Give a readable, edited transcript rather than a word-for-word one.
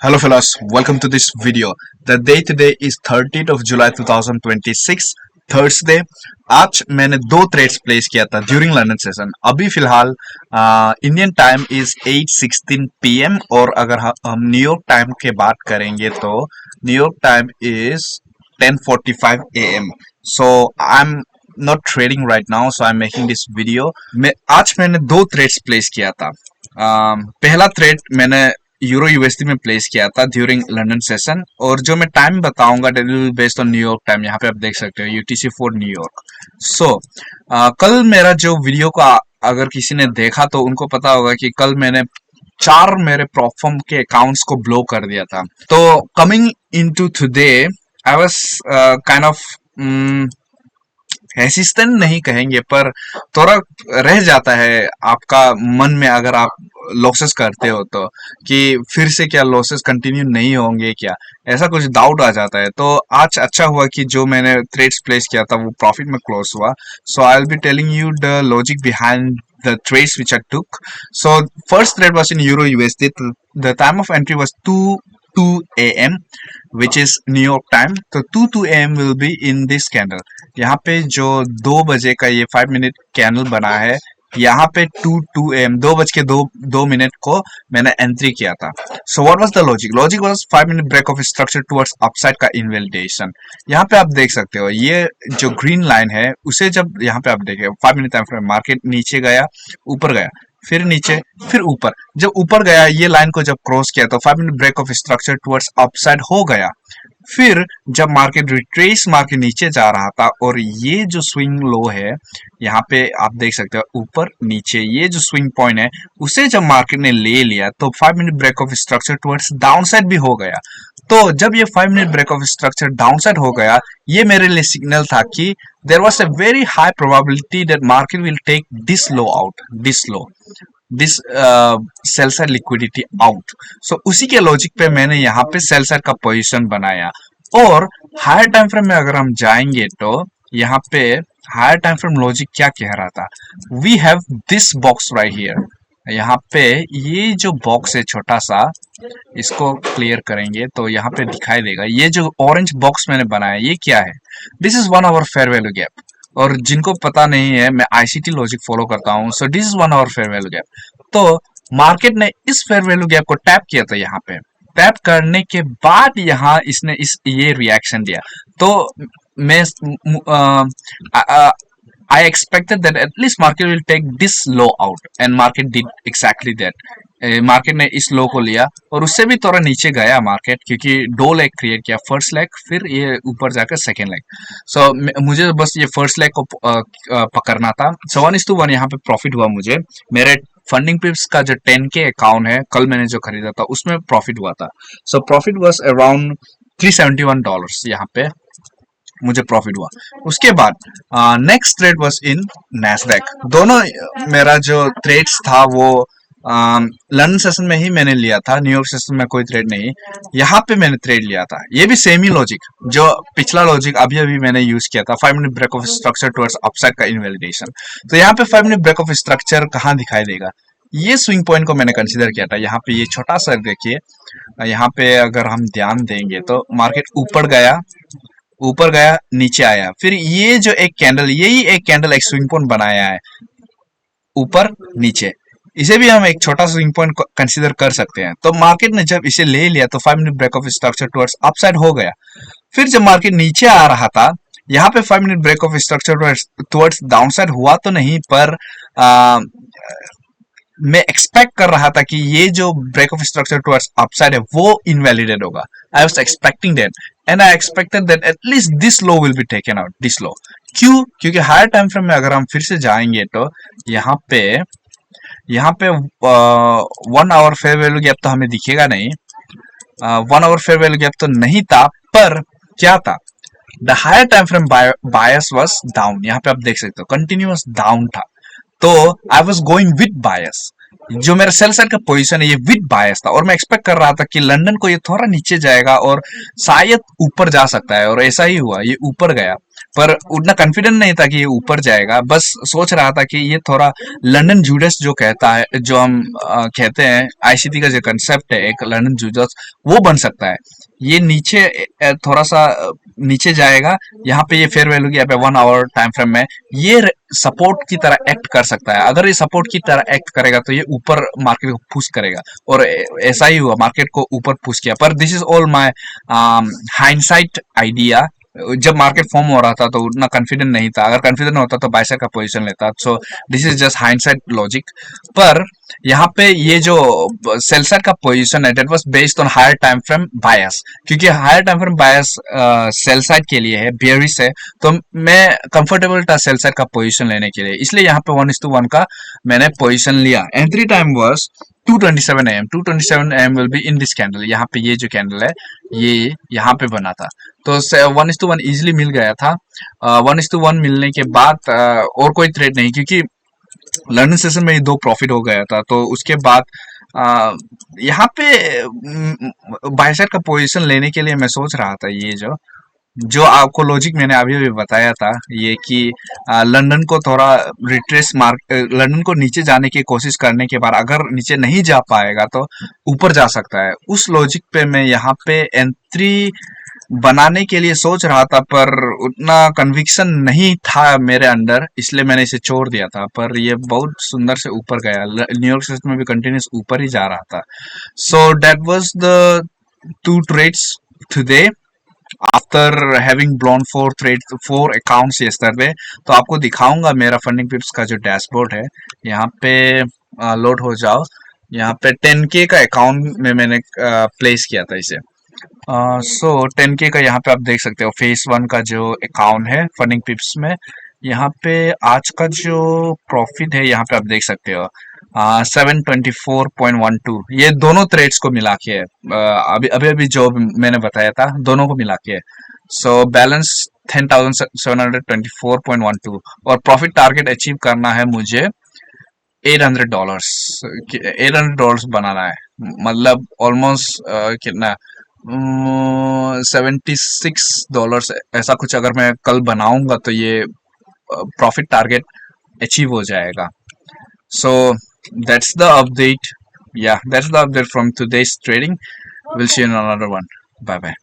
Hello fellas, welcome to this video. The day today is 30th of July 2026, Thursday. आज मैंने दो trades place किया था during London session. अभी फिलहाल इंडियन टाइम इज 8:16 PM और अगर हम न्यूयॉर्क टाइम के बात करेंगे तो New York time is 10:45 AM. So I'm not trading right now, so I'm making this video. आज मैंने दो ट्रेड्स प्लेस किया था. पहला ट्रेड मैंने यूरो यूएसडी में प्लेस किया था ड्यूरिंग लंदन सेशन और जो मैं टाइम बताऊंगा that will based on New York time. यहाँ पे आप देख सकते हो यूटीसी फॉर न्यूयॉर्क. सो कल मेरा जो वीडियो का अगर किसी ने देखा तो उनको पता होगा कि कल मैंने चार मेरे प्रॉफर्म के अकाउंट्स को ब्लॉक कर दिया था. तो coming into today I was kind of hesitant नहीं कहेंगे पर थोड़ा रह जाता है आपका मन में अगर आप लॉसेस करते हो तो कि फिर से क्या लॉसेस कंटिन्यू नहीं होंगे क्या, ऐसा कुछ डाउट आ जाता है. तो आज अच्छा हुआ कि जो मैंने ट्रेड्स प्लेस किया था वो प्रॉफिट में क्लोज हुआ. So I will be telling you the logic behind the trades which I took. So first trade was in Euro USD. The time of entry was 2 AM which is New York time. तो 2 AM will be in this candle. यहाँ पे जो 2 बजे का ये 5 minute candle बना है यहाँ पे 2 AM 2 बज के दो मिनट को मैंने एंट्री किया था. So what was the logic? Logic was 5 minute break of structure towards upside का इनवैलिडेशन. यहाँ पे आप देख सकते हो ये जो ग्रीन लाइन है उसे जब यहाँ पे आप देखें 5 मिनट टाइम फ्रेम मार्केट नीचे गया, ऊपर गया, फिर नीचे, फिर ऊपर. जब ऊपर गया ये लाइन को जब क्रॉस किया तो 5 minute break of structure towards upside हो गया. फिर जब मार्केट रिट्रेस मार्केट नीचे जा रहा था और ये जो स्विंग लो है यहाँ पे आप देख सकते हो ऊपर नीचे ये जो स्विंग पॉइंट है उसे जब मार्केट ने ले लिया तो 5 minute break of structure towards downside भी हो गया. तो जब ये 5 minute break of structure downside हो गया ये मेरे लिए सिग्नल था कि there was a very high probability that market will take this low out, this sell side liquidity out. So उसी के लॉजिक पे मैंने यहाँ पे सेल साइड का पोजीशन बनाया. और हायर टाइम फ्रेम में अगर हम जाएंगे तो यहाँ पे हायर टाइम फ्रेम लॉजिक क्या कह रहा था, we have this box right here. यहाँ पे ये जो बॉक्स है छोटा सा इसको क्लियर करेंगे तो यहाँ पे दिखाई देगा ये जो ऑरेंज बॉक्स मैंने बनाया ये क्या है. This is one hour fair value gap. और जिनको पता नहीं है मैं आईसीटी लॉजिक फॉलो करता हूँ. सो this is one hour fair value gap. तो मार्केट ने इस फेयर वैल्यू गैप को टैप किया था. यहाँ पे टैप करने के बाद यहाँ इसने ये रिएक्शन दिया. तो मैं I expected that at least market will take this low out and market did exactly that. Market ने इस लो को लिया और उससे भी थोड़ा नीचे गया मार्केट क्योंकि दो लेग क्रिएट किया, फर्स्ट लेग फिर ये ऊपर जाकर सेकेंड लेग. सो मुझे बस ये फर्स्ट लेग को पकड़ना था. सो 1:1 यहाँ पे प्रॉफिट हुआ मुझे. मेरे फंडिंग पिप्स का जो 10K अकाउंट है कल मैंने जो खरीदा था उसमें प्रॉफिट हुआ था. सो प्रॉफिट वॉज अराउंड $371 यहाँ पे मुझे प्रॉफिट हुआ. उसके बाद next trade was in Nasdaq. दोनों मेरा जो ट्रेड्स था वो लंदन सेशन में ही मैंने लिया था, न्यूयॉर्क सेशन में कोई ट्रेड नहीं. यहाँ पे मैंने ट्रेड लिया था. ये भी सेम ही लॉजिक जो पिछला लॉजिक अभी अभी मैंने यूज किया था, 5 minute break of structure towards upside का इनवैलिडेशन. तो यहाँ पे 5 मिनट ब्रेक ऑफ स्ट्रक्चर कहाँ दिखाई देगा, ये स्विंग पॉइंट को मैंने कंसीडर किया था. यहाँ पे ये छोटा सा देखिए, यहाँ पे अगर हम ध्यान देंगे तो मार्केट ऊपर गया नीचे आया, फिर ये जो एक कैंडल यही एक कैंडल एक स्विंग पॉइंट बनाया है ऊपर नीचे. इसे भी हम एक छोटा स्विंग पॉइंट कंसीडर कर सकते हैं. तो मार्केट ने जब इसे ले लिया तो 5 minute break of structure towards upside हो गया. फिर जब मार्केट नीचे आ रहा था यहाँ पे 5 minute break of structure towards downside हुआ तो नहीं पर मैं एक्सपेक्ट कर रहा था कि ये जो break of structure towards upside है वो इनवैलिडेट होगा. I was expecting that and I expected that at least this low will be taken out, this low. क्यों? क्योंकि हायर टाइम फ्रेम में अगर हम फिर से जाएंगे तो यहाँ पे 1 आवर फेयर वैल्यू गैप तो हमें दिखेगा नहीं. 1 आवर फेयर वैल्यू गैप तो नहीं था पर क्या था, the higher time frame bias was down. यहाँ पे आप देख सकते हो कंटिन्यूअस डाउन था. तो आई वॉज गोइंग विथ बायस. जो मेरा सेल साइड का पोजीशन है ये विद बायस था, और मैं एक्सपेक्ट कर रहा था कि लंदन को ये थोड़ा नीचे जाएगा और शायद ऊपर जा सकता है, और ऐसा ही हुआ, ये ऊपर गया। पर उतना कॉन्फिडेंट नहीं था कि ये ऊपर जाएगा, बस सोच रहा था कि ये थोड़ा लंदन जूडस जो कहता है, जो हम कहते हैं आईसीटी का जो कंसेप्ट है एक लंदन जूडस, वो बन सकता है। ये नीचे थोड़ा सा नीचे जाएगा, यहाँ पे ये फेयर वैल्यू की यहाँ पे 1 आवर टाइम फ्रेम में ये सपोर्ट की तरह एक्ट कर सकता है। अगर ये सपोर्ट की तरह एक्ट करेगा तो ये ऊपर मार्केट को पुश करेगा, और ऐसा ही हुआ, मार्केट को ऊपर पुश किया। पर this is all my hindsight idea. जब मार्केट फॉर्म हो रहा था तो उतना कॉन्फिडेंट नहीं था, अगर कॉन्फिडेंट होता तो बाय साइड का पोजीशन लेता। So this is just hindsight logic. पर यहाँ पे ये जो सेल साइड का पोजीशन है that was based on higher time frame bias, क्योंकि higher time frame bias sell side के लिए है, बेयरिश है, तो मैं कंफर्टेबल था सेल साइड का पोजीशन लेने के लिए, इसलिए यहाँ पे 1:1 का मैंने पोजीशन लिया। Entry time was 2:27 AM। 2:27 AM will be in this candle. यहाँ पे ये जो कैंडल है ये यहाँ पे बना था, तो 1:1 इजिली मिल गया था। 1:1 मिलने के बाद और कोई ट्रेड नहीं, क्योंकि लर्निंग सेशन में ही 2 प्रॉफिट हो गया था। तो उसके बाद यहाँ पे बाइसेट का पोजीशन लेने के लिए मैं सोच रहा था, ये जो जो आपको लॉजिक मैंने अभी अभी बताया था, ये कि लंदन को थोड़ा रिट्रेस मार्क लंदन को नीचे जाने की कोशिश करने के बाद अगर नीचे नहीं जा पाएगा तो ऊपर जा सकता है। उस लॉजिक पे मैं यहाँ पे एंट्री बनाने के लिए सोच रहा था, पर उतना कन्विक्शन नहीं था मेरे अंदर, इसलिए मैंने इसे छोड़ दिया था। पर ये बहुत सुंदर से ऊपर गया, न्यूयॉर्क सिस्टम में भी कंटिन्यूस ऊपर ही जा रहा था। So that was the 2 trades today after having blown 4 accounts yesterday. तो आपको दिखाऊंगा मेरा फंडिंग पिप्स का जो डैशबोर्ड है, यहाँ पे लोड हो जाओ। यहाँ पे 10K का अकाउंट में मैंने प्लेस किया था इसे। सो 10K का यहाँ पे आप देख सकते हो, फेस 1 का जो अकाउंट है फंडिंग पिप्स में। यहाँ पे आज का जो प्रॉफिट है यहाँ पे आप देख सकते हो 724.12, ये दोनों ट्रेड्स को मिला के है। अभी अभी अभी जो मैंने बताया था दोनों को मिला के है। सो बैलेंस 10,724.12, और प्रॉफिट टारगेट अचीव करना है मुझे $800। $800 बनाना है, मतलब ऑलमोस्ट कितना $76 ऐसा कुछ अगर मैं कल बनाऊंगा तो ये प्रॉफिट टारगेट अचीव हो जाएगा। So that's the update, yeah, that's the update from today's trading. We'll see you in another one. Bye bye.